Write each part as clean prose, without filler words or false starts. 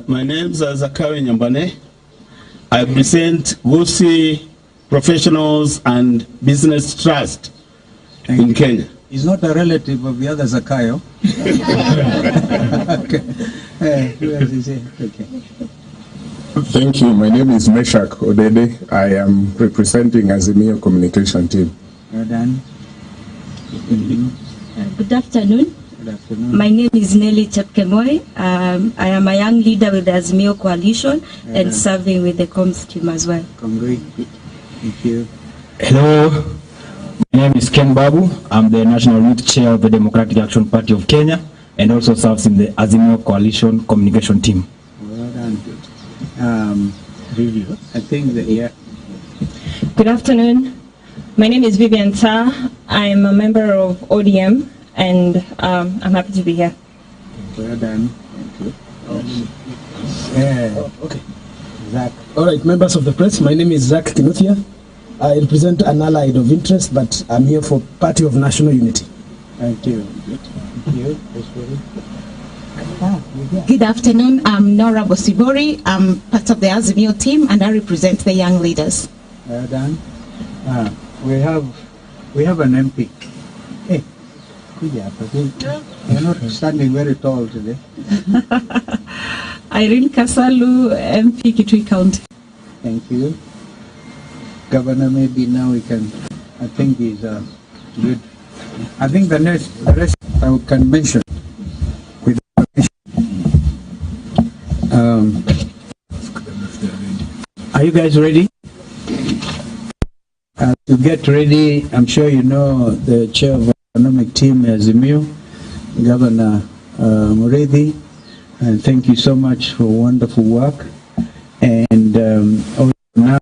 My name is Zakawi Nyambane. I represent Wusi Professionals and Business Trust in Kenya. He's not a relative of the other Zakayo. Okay. Who else is here? Okay. Thank you. My name is Meshak Odede. I am representing Azimio communication team. Well done. Good afternoon. Good afternoon. My name is Nelly Chepkemoi. I am a young leader with the Azimio coalition and serving with the comms team as well. Great. Thank you. Hello, my name is Ken Babu. I'm the National Youth Chair of the Democratic Action Party of Kenya and also serves in the Azimio coalition communication team. Well done. Review. I think that, yeah. Good afternoon. My name is Vivian Ta. I'm a member of ODM and I'm happy to be here. Well done. Thank you. Okay. Zach. All right, members of the press, my name is Zach Kinuthia. I represent an allied of interest, but I'm here for Party of National Unity. Thank you. Thank you. Good afternoon. I'm Nora Bosibori. I'm part of the Azimio team and I represent the young leaders. Well done. We have an MP. Hey, you're not standing very tall today. Irene Kasalu, MP Kitui County. Thank you. Governor, maybe now we can, I think he's good. I think the rest I can mention with are you guys ready? To get ready, I'm sure you know the chair of the economic team, Azimio, Governor Murithi, and thank you so much for wonderful work. And now,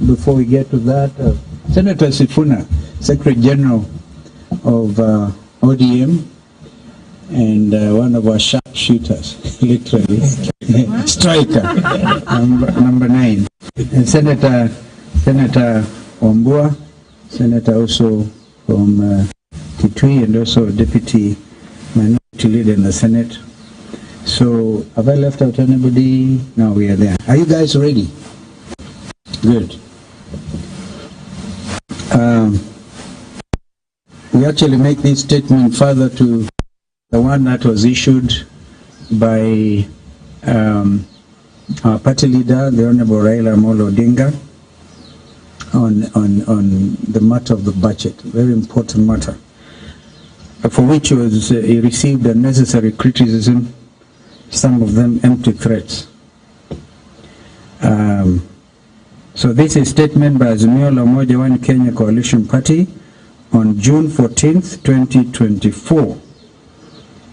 before we get to that, Senator Sifuna, Secretary General of ODM, and one of our sharpshooters, literally, striker, number 9, and Senator Wambua, Senator also from Kitui, and also Deputy Minority Leader in the Senate. So, have I left out anybody? No, we are there. Are you guys ready? Good. We actually make this statement further to the one that was issued by our party leader, the Honorable Raila Amolo Odinga, on the matter of the budget, very important matter, for which he received unnecessary criticism, some of them empty threats. So this is a statement by Azimio la Umoja One Kenya Coalition Party on June 14th, 2024,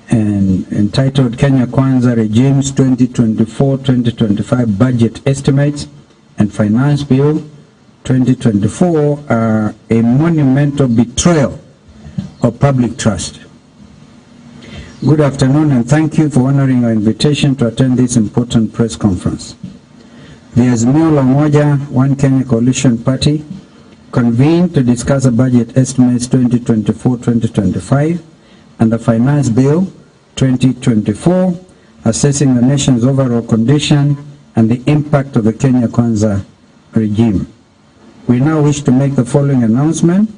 and entitled Kenya Kwanza Regimes 2024-2025 Budget Estimates and Finance Bill 2024 are a monumental betrayal of public trust. Good afternoon and thank you for honoring our invitation to attend this important press conference. The Azimio la Umoja One Kenya Coalition Party convened to discuss the budget estimates 2024-2025 and the Finance Bill 2024, assessing the nation's overall condition and the impact of the Kenya Kwanza regime. We now wish to make the following announcement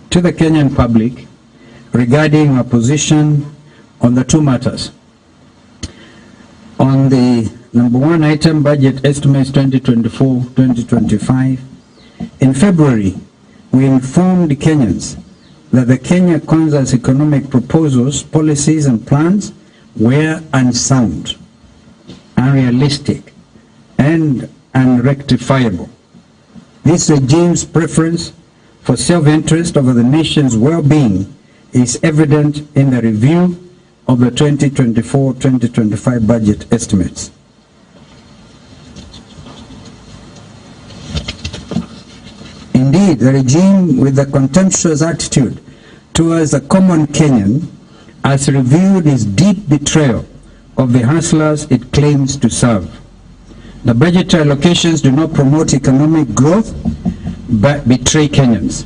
to the Kenyan public regarding our position on the two matters. On the number 1 item, budget estimates 2024-2025, in February, we informed Kenyans that the Kenya Kwanza's economic proposals, policies and plans were unsound, unrealistic, and unrectifiable. This regime's preference for self-interest over the nation's well-being is evident in the review of the 2024-2025 budget estimates. Indeed, the regime, with a contemptuous attitude towards the common Kenyan, has revealed its deep betrayal of the hustlers it claims to serve. The budgetary allocations do not promote economic growth, but betray Kenyans.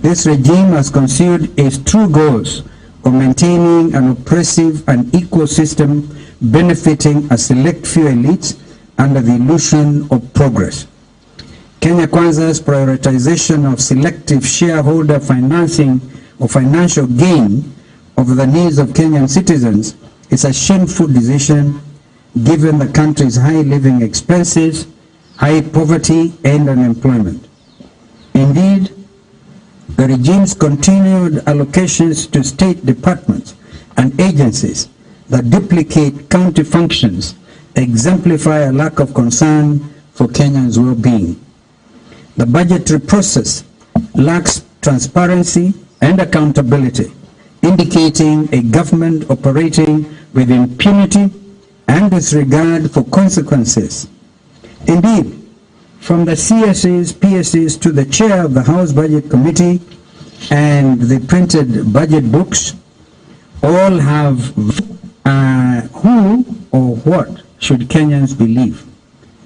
This regime has concealed its true goals of maintaining an oppressive and equal system benefiting a select few elites under the illusion of progress. Kenya Kwanza's prioritization of selective shareholder financing or financial gain over the needs of Kenyan citizens is a shameful decision given the country's high living expenses, high poverty and unemployment. Indeed, the regime's continued allocations to state departments and agencies that duplicate county functions exemplify a lack of concern for Kenyans' well-being. The budgetary process lacks transparency and accountability, indicating a government operating with impunity and disregard for consequences. Indeed, from the CSAs, PSAs to the chair of the House Budget Committee and the printed budget books, all have who or what should Kenyans believe.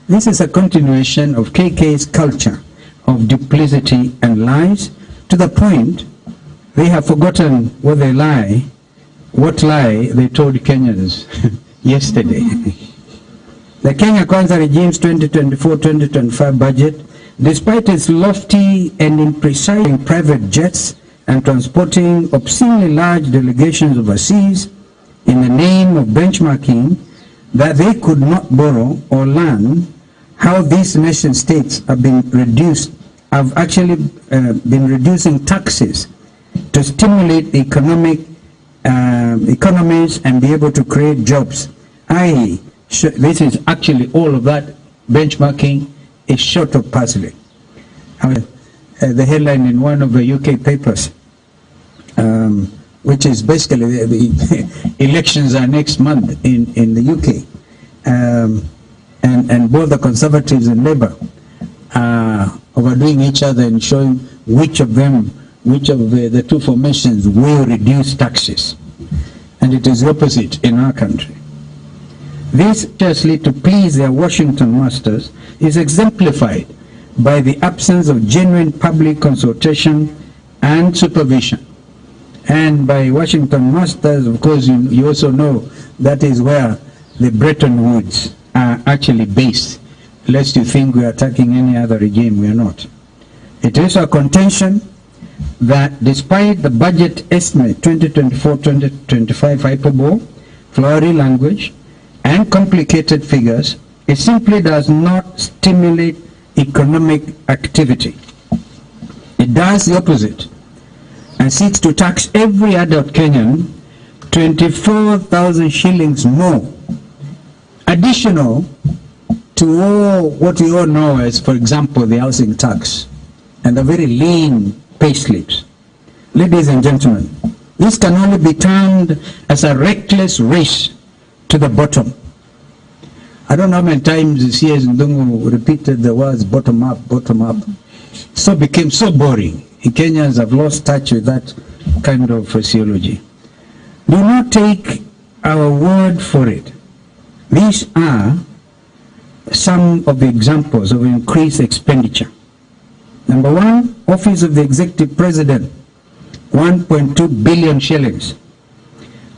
This is a continuation of KK's culture of duplicity and lies, to the point they have forgotten what lie they told Kenyans yesterday. The Kenya Kwanza regime's 2024-2025 budget, despite its lofty and imprecise private jets and transporting obscenely large delegations overseas in the name of benchmarking that they could not borrow or learn how these nation states have actually been reducing taxes to stimulate the economies and be able to create jobs. This is actually all of that benchmarking is short of puzzling. The headline in one of the UK papers, which is basically the elections are next month in the UK, and both the Conservatives and Labour are overdoing each other and showing which of the two formations will reduce taxes. And it is the opposite in our country. This, justly to please their Washington masters, is exemplified by the absence of genuine public consultation and supervision. And by Washington masters, of course, you also know that is where the Bretton Woods are actually based. Lest you think we are attacking any other regime, we are not. It is our contention that despite the budget estimate 2024-2025 hyperbole, flowery language, and complicated figures, it simply does not stimulate economic activity. It does the opposite and seeks to tax every adult Kenyan 24,000 shillings more, additional to all what we all know as, for example, the housing tax and the very lean pay slips. Ladies and gentlemen, this can only be termed as a reckless race to the bottom. I don't know how many times C.S. Ndungu repeated the words bottom up, so became so boring. Kenyans have lost touch with that kind of phraseology. Do not take our word for it. These are some of the examples of increased expenditure. Number one, Office of the Executive President, 1.2 billion shillings.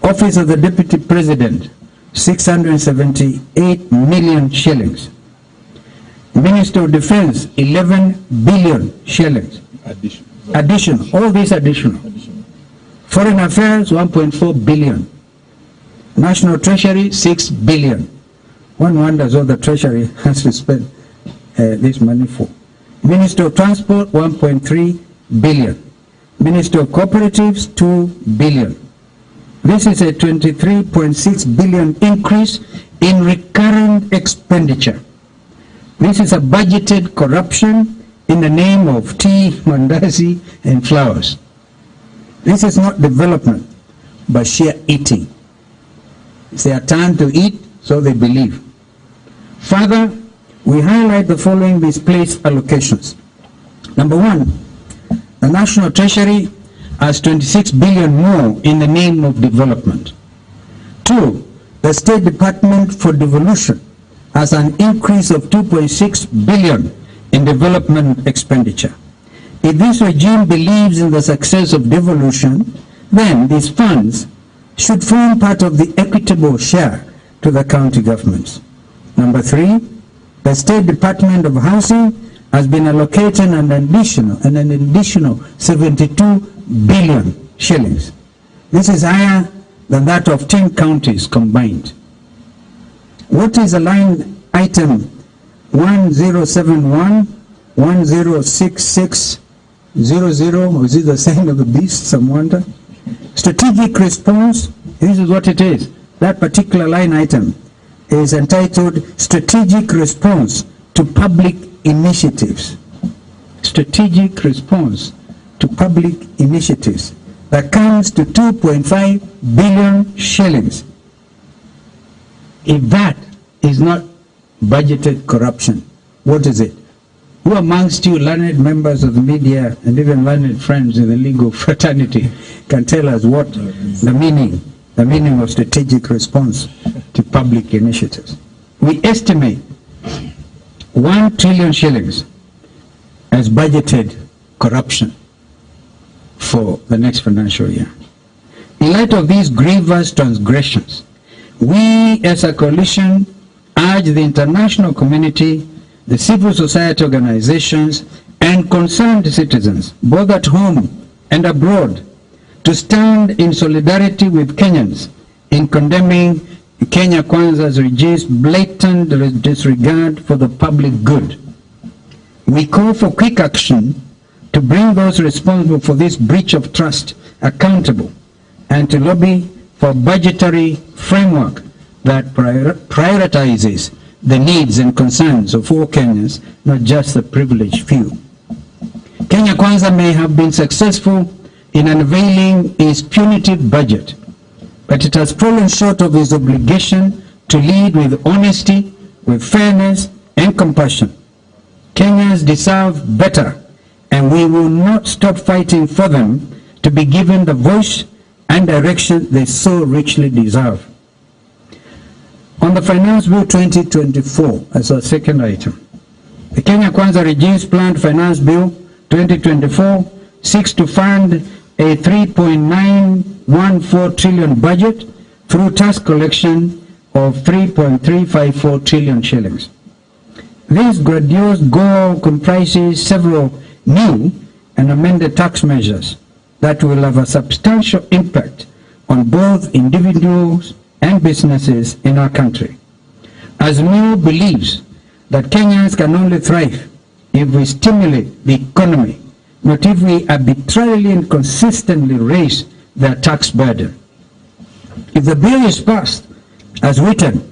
Office of the Deputy President, 678 million shillings. Minister of Defense, 11 billion shillings. Additional. All these additional. Foreign Affairs, 1.4 billion. National Treasury, 6 billion. One wonders what the Treasury has to spend this money for. Minister of Transport, 1.3 billion. Minister of Cooperatives, 2 billion. This is a 23.6 billion increase in recurrent expenditure. This is a budgeted corruption in the name of tea, mandazi, and flowers. This is not development, but sheer eating. It's their time to eat, so they believe. Further, we highlight the following misplaced allocations. Number one, the National Treasury has 26 billion more in the name of development. Two, the State Department for Devolution has an increase of 2.6 billion in development expenditure. If this regime believes in the success of devolution, then these funds should form part of the equitable share to the county governments. Number 3, the State Department of Housing has been allocated an additional 72 billion shillings. This is higher than that of 10 counties combined. What is a line item 1071 106600, or is it the sign of the beast, some wonder? Strategic response, this is what it is. That particular line item is entitled Strategic Response to Public Initiatives. Strategic Response to Public Initiatives. That comes to 2.5 billion shillings. If that is not budgeted corruption, what is it? Who amongst you learned members of the media and even learned friends in the legal fraternity can tell us what the meaning of strategic response to public initiatives? We estimate 1 trillion shillings as budgeted corruption for the next financial year. In light of these grievous transgressions, we as a coalition urge the international community, the civil society organizations, and concerned citizens, both at home and abroad, to stand in solidarity with Kenyans in condemning Kenya Kwanza's regime's blatant disregard for the public good. We call for quick action to bring those responsible for this breach of trust accountable, and to lobby for a budgetary framework that prioritizes the needs and concerns of all Kenyans, not just the privileged few. Kenya Kwanza may have been successful in unveiling its punitive budget, but it has fallen short of its obligation to lead with honesty, with fairness and compassion. Kenyans deserve better, and we will not stop fighting for them to be given the voice and direction they so richly deserve. On the Finance Bill 2024, as our second item, the Kenya Kwanza regime's planned Finance Bill 2024 seeks to fund a 3.914 trillion budget through tax collection of 3.354 trillion shillings. This grandiose goal comprises several new and amended tax measures that will have a substantial impact on both individuals and businesses in our country. Azimio believes that Kenyans can only thrive if we stimulate the economy, not if we arbitrarily and consistently raise their tax burden. If the bill is passed as written,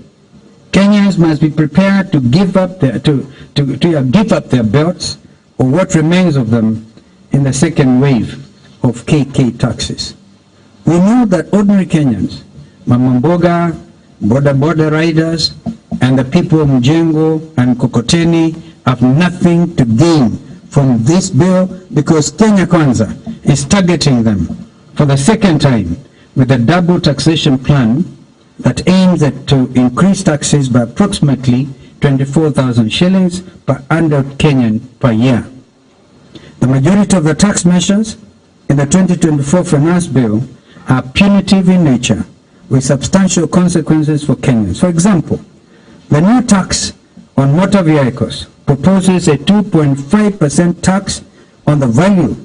Kenyans must be prepared to give up their belts, or what remains of them, in the second wave of KK taxes. We know that ordinary Kenyans, Mama Mboga, border riders, and the people of Mjengo and Kokoteni have nothing to gain from this bill, because Kenya Kwanza is targeting them for the second time with a double taxation plan that aims to increase taxes by approximately 24,000 shillings per adult Kenyan per year. The majority of the tax measures in the 2024 Finance Bill are punitive in nature, with substantial consequences for Kenyans. For example, the new tax on motor vehicles proposes a 2.5% tax on the value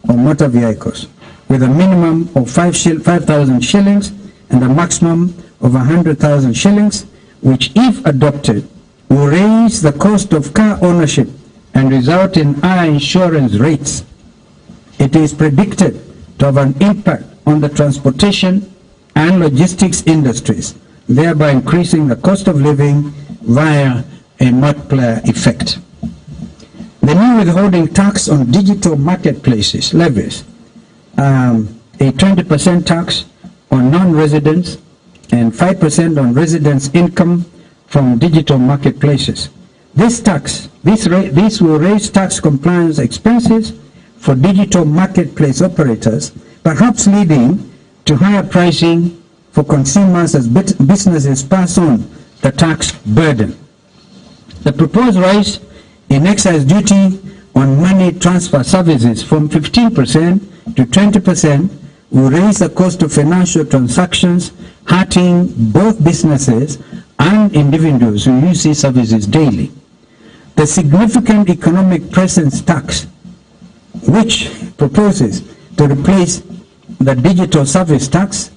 of motor vehicles, with a minimum of 5,000 shillings and a maximum of 100,000 shillings, which, if adopted, will raise the cost of car ownership and result in higher insurance rates. It is predicted to have an impact on the transportation and logistics industries, thereby increasing the cost of living via a multiplier effect. The new withholding tax on digital marketplaces levies a 20% tax on non-residents and 5% on residents' income from digital marketplaces. This will raise tax compliance expenses for digital marketplace operators, perhaps leading to higher pricing for consumers as businesses pass on the tax burden. The proposed rise in excise duty on money transfer services from 15% to 20% will raise the cost of financial transactions, hurting both businesses and individuals who use these services daily. The significant economic presence tax, which proposes to replace the digital service tax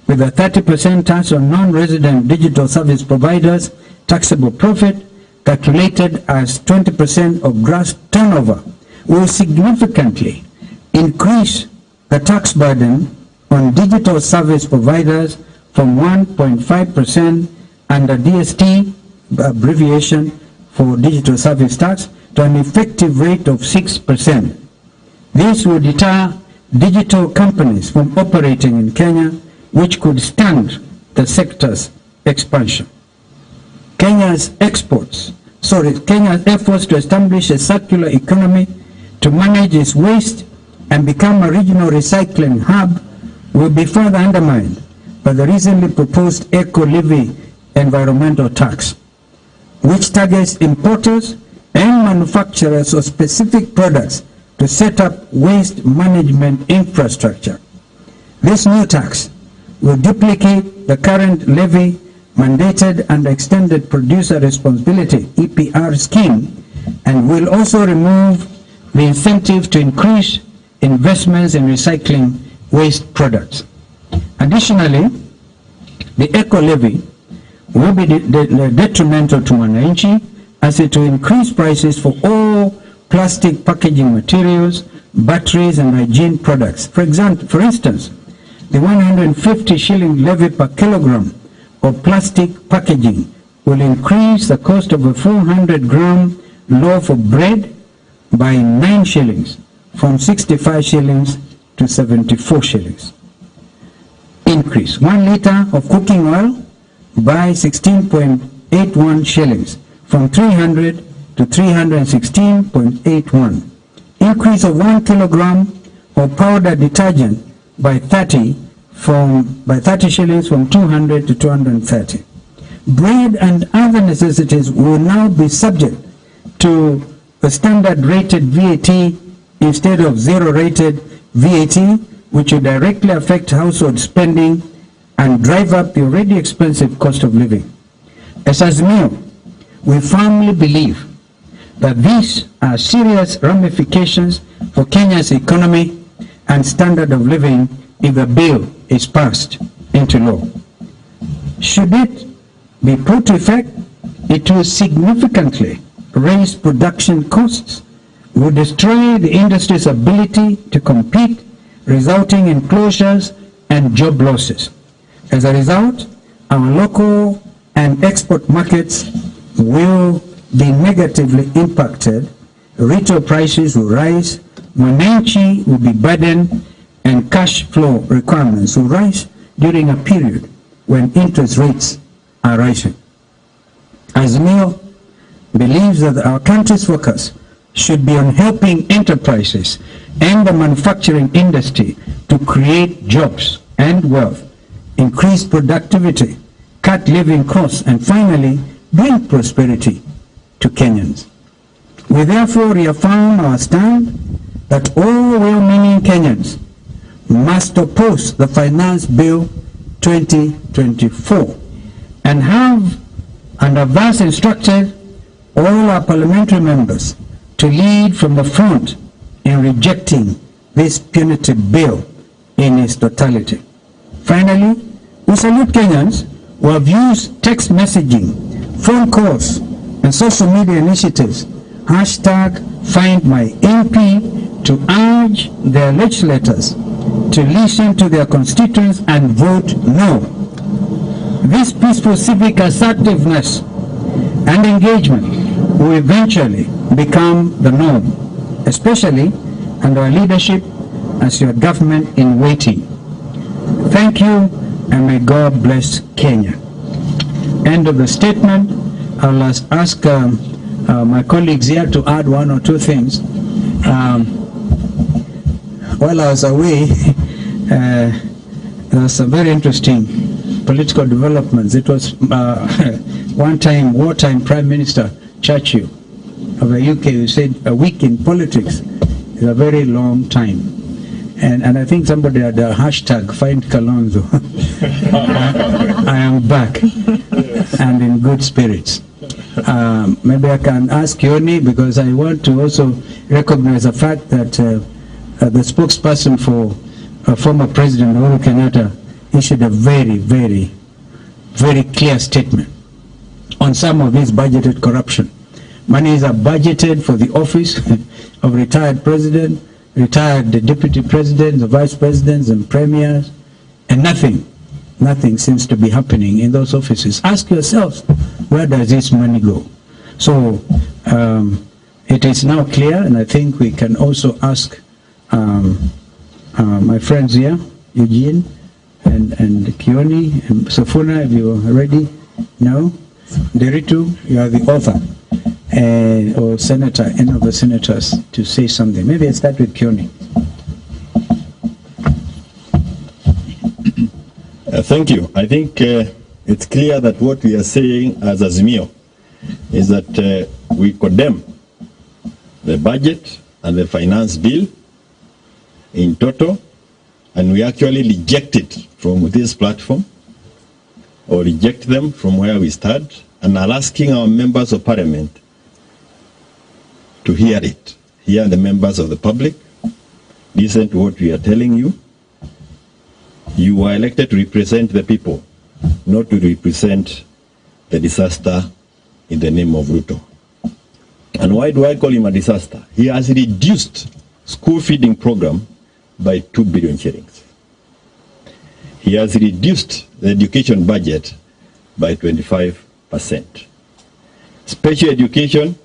with a 30% tax on non-resident digital service providers' taxable profit, calculated as 20% of gross turnover, will significantly increase the tax burden on digital service providers from 1.5% under DST, abbreviation for digital service tax, to an effective rate of 6%. This will deter digital companies from operating in Kenya, which could stunt the sector's expansion. Kenya's efforts to establish a circular economy to manage its waste and become a regional recycling hub will be further undermined by the recently proposed eco-levy environmental tax, which targets importers and manufacturers of specific products to set up waste management infrastructure. This new tax will duplicate the current levy mandated and extended producer responsibility (EPR) scheme, and will also remove the incentive to increase investments in recycling waste products. Additionally, the eco-levy will be detrimental to Mwananchi, as it will increase prices for all plastic packaging materials, batteries, and hygiene products. For instance, the 150 shilling levy per kilogram of plastic packaging will increase the cost of a 400-gram loaf of bread by 9 shillings, from 65 shillings to 74 shillings. Increase 1 liter of cooking oil by 16.81 shillings, from 300 to 316.81. Increase of 1 kilogram of powder detergent by 30 shillings, from 200 to 230. Bread and other necessities will now be subject to a standard rated VAT instead of zero rated VAT, which will directly affect household spending and drive up the already expensive cost of living. As Azimio, we firmly believe that these are serious ramifications for Kenya's economy and standard of living if the bill is passed into law. Should it be put to effect, it will significantly raise production costs, will destroy the industry's ability to compete, resulting in closures and job losses. As a result, our local and export markets will be negatively impacted, retail prices will rise, Mwananchi will be burdened, and cash flow requirements will rise during a period when interest rates are rising. Azimio believes that our country's focus should be on helping enterprises and the manufacturing industry to create jobs and wealth, increase productivity, cut living costs, and finally bring prosperity to Kenyans. We therefore reaffirm our stand that all well-meaning Kenyans must oppose the Finance Bill 2024 and have thus instructed all our parliamentary members to lead from the front in rejecting this punitive bill in its totality. Finally, we salute Kenyans who have used text messaging, phone calls, and social media initiatives, #FindMyMP, to urge their legislators to listen to their constituents and vote no. This peaceful civic assertiveness and engagement will eventually become the norm, especially under our leadership as your government in waiting. Thank you, and may God bless Kenya. End of the statement. I'll ask my colleagues here to add one or two things. While I was away, there was some very interesting political developments. It was one-time wartime Prime Minister Churchill of the UK who said a week in politics is a very long time. And I think somebody had a hashtag, find Kalonzo. I am back and in good spirits. Maybe I can ask Yoni, because I want to also recognize the fact that the spokesperson for former President Uhuru Kenyatta issued a very, very, very clear statement on some of this budgeted corruption. Monies are budgeted for the office of retired president, retired deputy presidents, the vice presidents and premiers, and nothing seems to be happening in those offices. Ask yourselves, where does this money go? So it is now clear, and I think we can also ask my friends here, Eugene and Kioni and Safuna, if you are ready. No? Deritu, you are the author. Or senator, any of the senators, to say something. Maybe I start with Kioni. Thank you. I think it's clear that what we are saying as Azimio is that we condemn the budget and the finance bill in total, and we actually reject it from this platform, or reject them from where we start, and are asking our members of parliament to hear it, hear the members of the public, listen to what we are telling you. You are elected to represent the people, not to represent the disaster in the name of Ruto. And why do I call him a disaster? He has reduced school feeding program by 2 billion shillings. He has reduced the education budget by 25%. Special education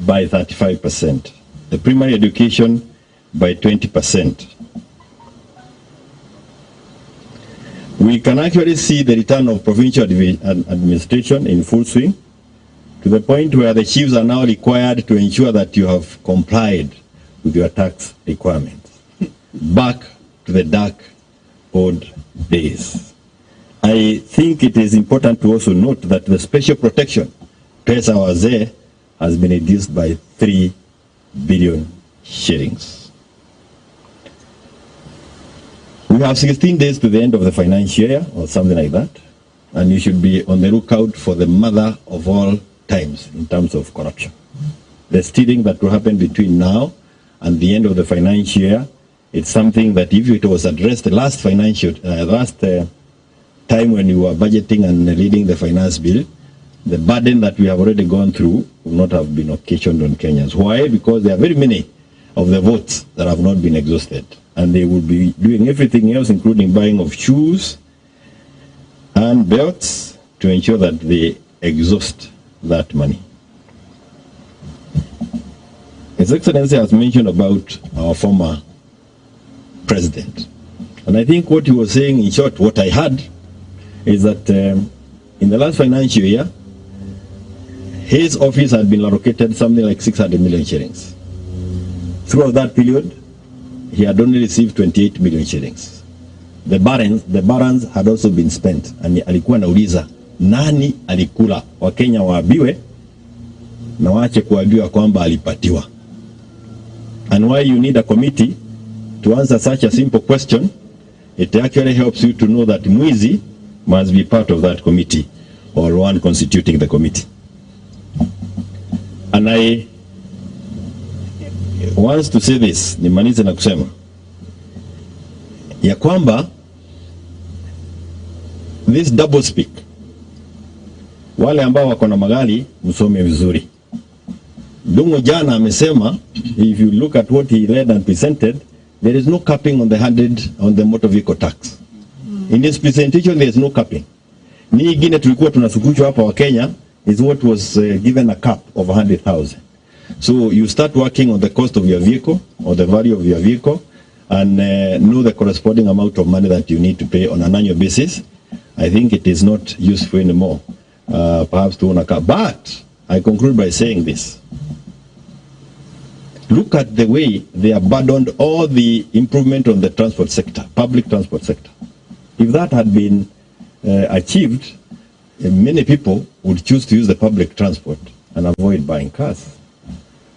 by 35%. The primary education by 20%. We can actually see the return of provincial administration in full swing, to the point where the chiefs are now required to ensure that you have complied with your tax requirements. Back to the dark old days. I think it is important to also note that the special protection pesa wazee has been reduced by 3 billion shillings. We have 16 days to the end of the financial year, or something like that, and you should be on the lookout for the mother of all times in terms of corruption. The stealing that will happen between now and the end of the financial year, it's something that if it was addressed the last time when you were budgeting and reading the finance bill, the burden that we have already gone through will not have been occasioned on Kenyans. Why? Because there are very many of the votes that have not been exhausted, and they will be doing everything else, including buying of shoes and belts, to ensure that they exhaust that money. His Excellency has mentioned about our former president, and I think what he was saying, in short, what I heard, is that in the last financial year, his office had been allocated something like 600 million shillings. Throughout that period, he had only received 28 million shillings. The balance had also been spent, and alikuwa nauliza nani alikula, Wakenya waabiwe na waache kuambiwa kwamba alipatiwa. And why you need a committee to answer such a simple question, it actually helps you to know that mwizi must be part of that committee, or one constituting the committee. And I want to say this, nimalize na kusema ya kwamba this double speak, wale ambao wako na magari msome vizuri. Dungu jana amesema, if you look at what he read and presented, there is no capping on the motor vehicle tax. In his presentation, there is no capping. Ni ingine tulikuwa tunasukushwa hapa wa Kenya is what was given a cap of 100,000. So you start working on the cost of your vehicle, or the value of your vehicle, and know the corresponding amount of money that you need to pay on an annual basis. I think it is not useful anymore, perhaps to own a car. But I conclude by saying this. Look at the way they abandoned all the improvement on the transport sector, public transport sector. If that had been achieved, many people would choose to use the public transport and avoid buying cars.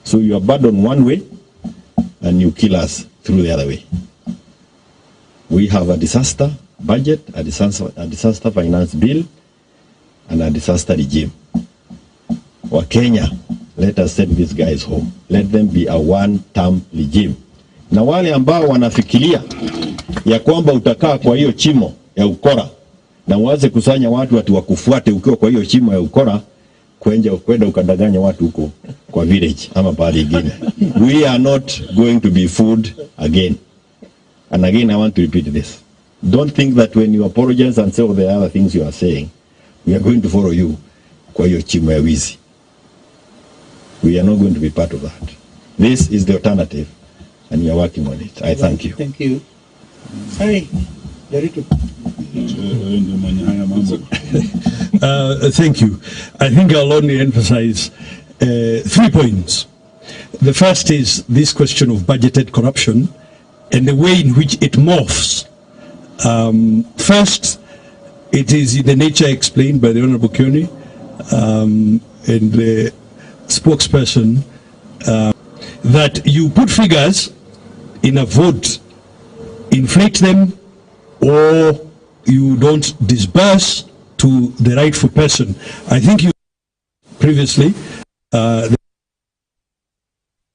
So you abandon one way and you kill us through the other way. We have a disaster budget, a disaster finance bill, and a disaster regime. Kenya, let us send these guys home. Let them be a one-term regime. Na wale ambao wanafikiria ya kwamba utakaa kwa hiyo chimo ya ukora na uanze kusanya watu wakufuate ukiwa kwa hiyo chimo ya ukora, kwenda ukadanganya watu huko kwa village ama pahali ingine. We are not going to be fooled again. And again, I want to repeat this. Don't think that when you apologize and say all the other things you are saying, we are going to follow you kwa hiyo chimo ya wizi. We are not going to be part of that. This is the alternative, and we are working on it. I thank you. Thank you. Sorry, thank you. I think I'll only emphasize 3 points. The first is this question of budgeted corruption and the way in which it morphs. First, it is in the nature explained by the Honorable Kioni and the spokesperson that you put figures in a vote, inflate them, or you don't disburse to the rightful person. I think you previously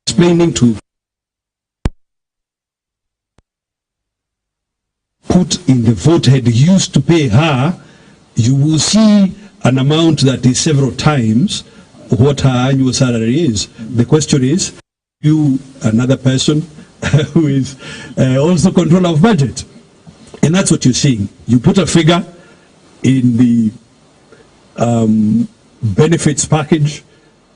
explaining to put in the vote had used to pay her, you will see an amount that is several times what her annual salary is. The question is, you, another person who is also controller of budget. And that's what you're seeing. You put a figure in the benefits package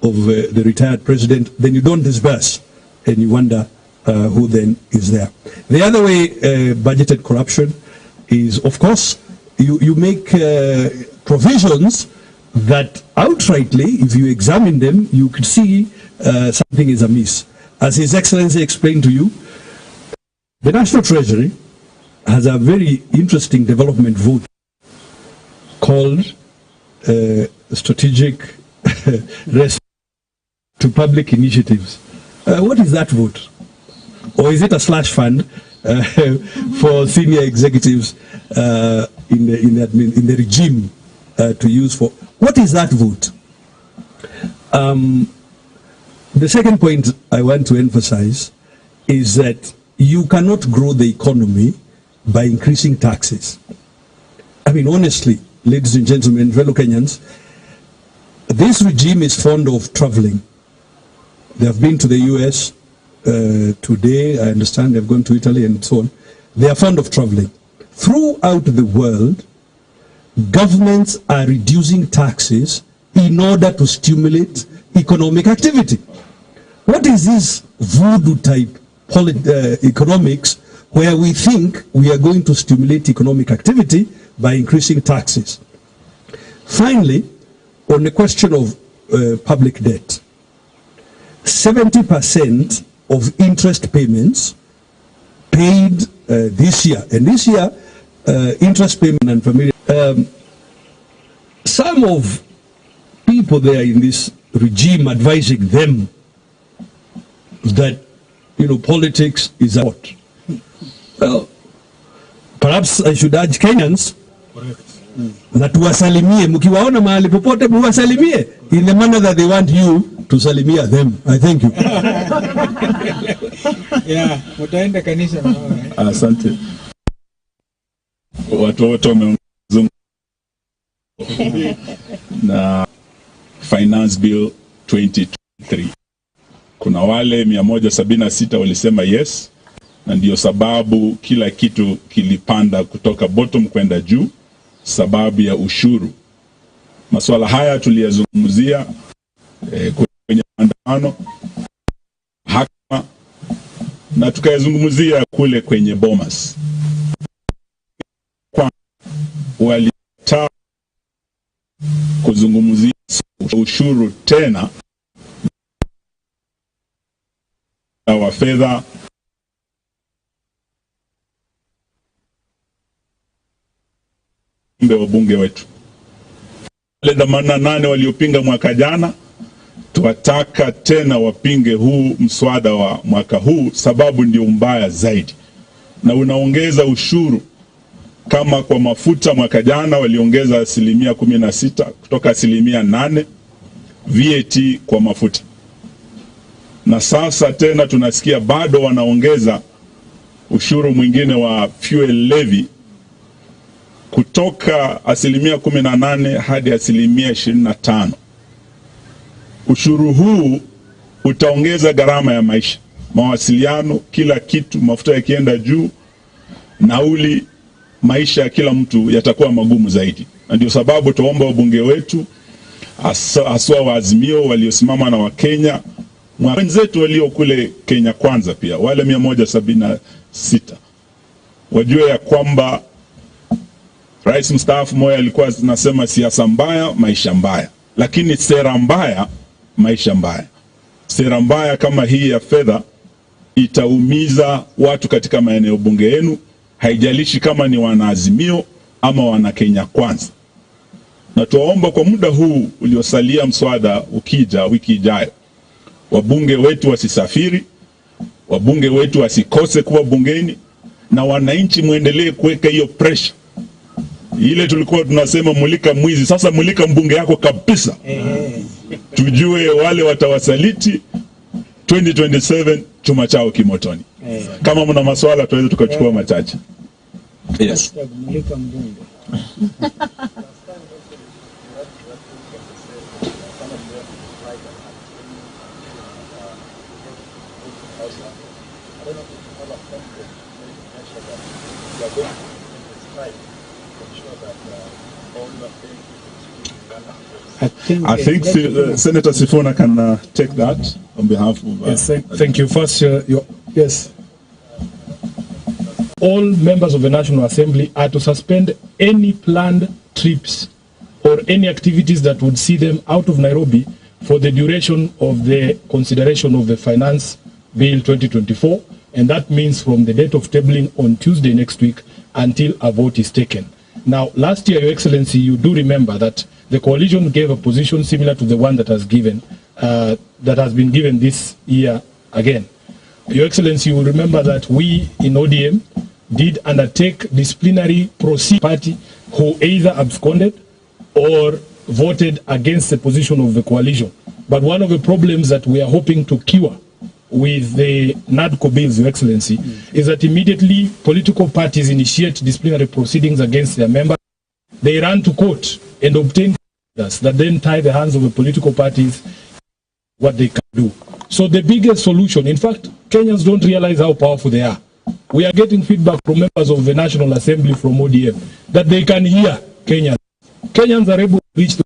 of the retired president, then you don't disburse, and you wonder who then is there. The other way budgeted corruption is, of course, you make provisions that outrightly, if you examine them, you could see something is amiss. As His Excellency explained to you, the National Treasury has a very interesting development vote called Strategic Response to Public Initiatives. What is that vote? Or is it a slush fund for senior executives in the regime to use for? What is that vote? The second point I want to emphasize is that you cannot grow the economy by increasing taxes. I mean, honestly, ladies and gentlemen, fellow Kenyans, this regime is fond of traveling. They have been to the US today, I understand they've gone to Italy and so on. They are fond of traveling. Throughout the world, governments are reducing taxes in order to stimulate economic activity. What is this voodoo type economics where we think we are going to stimulate economic activity by increasing taxes? Finally, on the question of public debt, 70% of interest payments paid this year, and this year interest payment and familiar. Some of people there in this regime advising them that, you know, politics is a what? Well, perhaps I should urge Kenyans na tuwasalimie, mkiwaona mahali popote muwasalimie in the manner that they want you to salimia them. I thank you. Yeah, mtaenda kanisa na wao. Asante. Watu wote wamezungumza na Finance Bill 2023. Kuna wale 176 walisema yes, na ndio sababu kila kitu kilipanda kutoka bottom kwenda juu, sababu ya ushuru. Masuala haya tuliyazungumzia kwenye maandamano hapa na tukayazungumzia kule kwenye Bomas. Kwa walitaka kuzungumzia ushuru tena wa fedha wa bunge wetu. Wale 88 waliopinga mwaka jana, tuwataka tena wapinge huu mswada wa mwaka huu, sababu ndio mbaya zaidi. na unaongeza ushuru. Kama kwa mafuta mwaka jana waliongeza 16% kutoka 8% VAT kwa mafuta, na sasa tena tunasikia bado wanaongeza ushuru mwingine wa fuel levy kutoka 18% hadi 25%. Ushuru huu utaongeza gharama ya maisha, mawasiliano, kila kitu. Mafuta yakienda juu, nauli, maisha ya kila mtu yatakuwa magumu zaidi. Na ndio sababu tuomba wabunge wetu haswa wa Azimio waliosimama na Wakenya, wenzetu walio kule Kenya Kwanza pia, wale 176, wajue ya kwamba Rais mstaafu Moi alikuwa anasema siasa mbaya, maisha mbaya, lakini sera mbaya, maisha mbaya. Sera mbaya kama hii ya fedha itaumiza watu katika maeneo bunge yenu, haijalishi kama ni wana Azimio ama wana Kenya Kwanza. Na tuwaomba kwa muda huu uliosalia mswada ukija wiki ijayo, wabunge wetu wasisafiri, wabunge wetu wasikose kuwa bungeni, na wananchi muendelee kuweka hiyo pressure. Ile tulikuwa tunasema mulika mwizi, sasa mulika mbunge yako kabisa. Tujue wale watawasaliti 2027 chuma chao kimotoni. Kama mna maswala tuweze tukachukua machache. Yes. I think Senator Sifuna can take that on behalf of... yes, thank you. First, yes. All members of the National Assembly are to suspend any planned trips or any activities that would see them out of Nairobi for the duration of the consideration of the Finance Bill 2024, and that means from the date of tabling on Tuesday next week until a vote is taken. Now, last year, Your Excellency, you do remember that the coalition gave a position similar to the one that has been given this year again. Your Excellency, you will remember that we in ODM did undertake disciplinary proceedings party who either absconded or voted against the position of the coalition. But one of the problems that we are hoping to cure with the NADCO bills, Your Excellency, is that immediately political parties initiate disciplinary proceedings against their members. They run to court and obtain that then tie the hands of the political parties what they can do. So the biggest solution, in fact, Kenyans don't realize how powerful they are. We are getting feedback from members of the National Assembly from ODM that they can hear Kenyans. Kenyans are able to reach the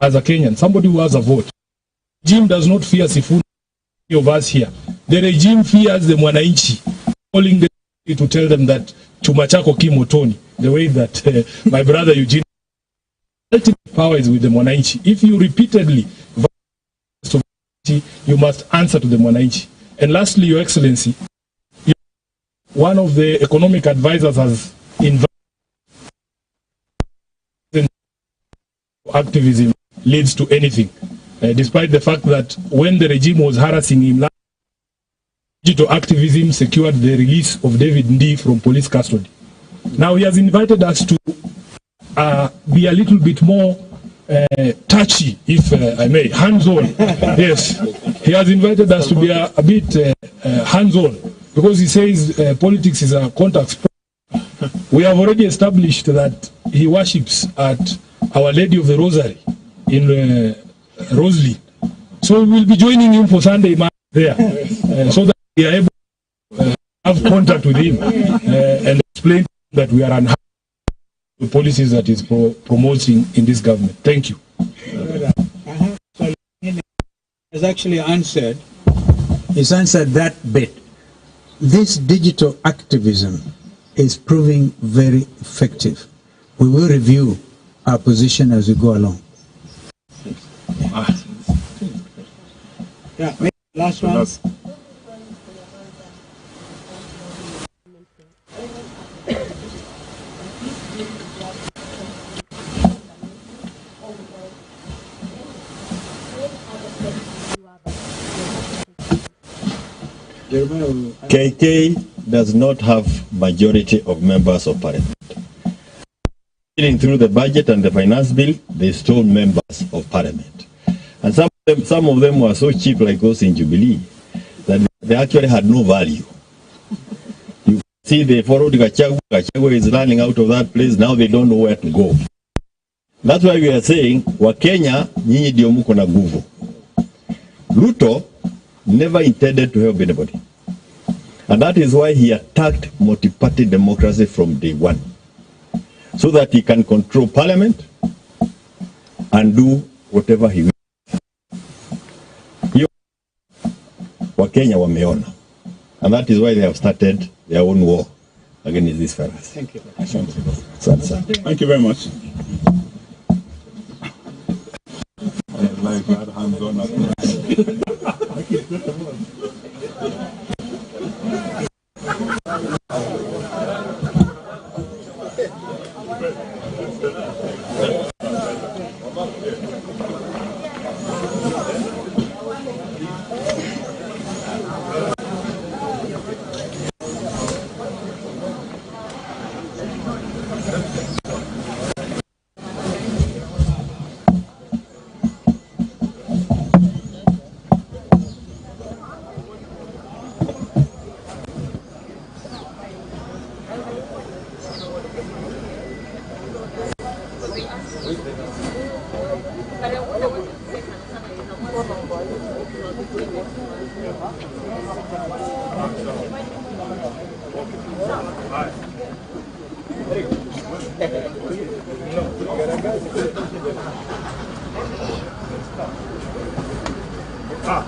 as a Kenyan, somebody who has a vote. The regime does not fear Sifuna of us here. The regime fears the Mwananchi, calling them to tell them that chuma chako kimotoni, the way that my brother Eugene, ultimate power is with the Mwananchi. If you repeatedly you must answer to the Mwananchi. And lastly, Your Excellency, one of the economic advisors has invited activism leads to anything, despite the fact that when the regime was harassing him, digital activism secured the release of David Ndii from police custody. Now he has invited us to be a little bit more touchy, if I may, hands-on. Yes, he has invited us to be a bit hands-on, because he says politics is a contact sport. We have already established that he worships at Our Lady of the Rosary in Rosley. So we will be joining him for Sunday Mass there, so that we are able to have contact with him and explain that we are unhappy with the policies that is promoting in this government. Thank you. Has actually answered. He's answered that bit. This digital activism is proving very effective. We will review our position as we go along. Yeah, last one. KK does not have majority of members of parliament. Through the budget and the finance bill, they stole members of parliament. And some of them were so cheap, like those in Jubilee, that they actually had no value. You see, they followed Gachagua. Gachagua is running out of that place. Now they don't know where to go. That's why we are saying, Wakenya, nyinyi ndio mko na nguvu. Ruto never intended to help anybody. And that is why he attacked multi-party democracy from day one. So that he can control parliament and do whatever he will. Wakenya wameona. And that is why they have started their own war against these fellas. Thank you. Thank you very much. Ah,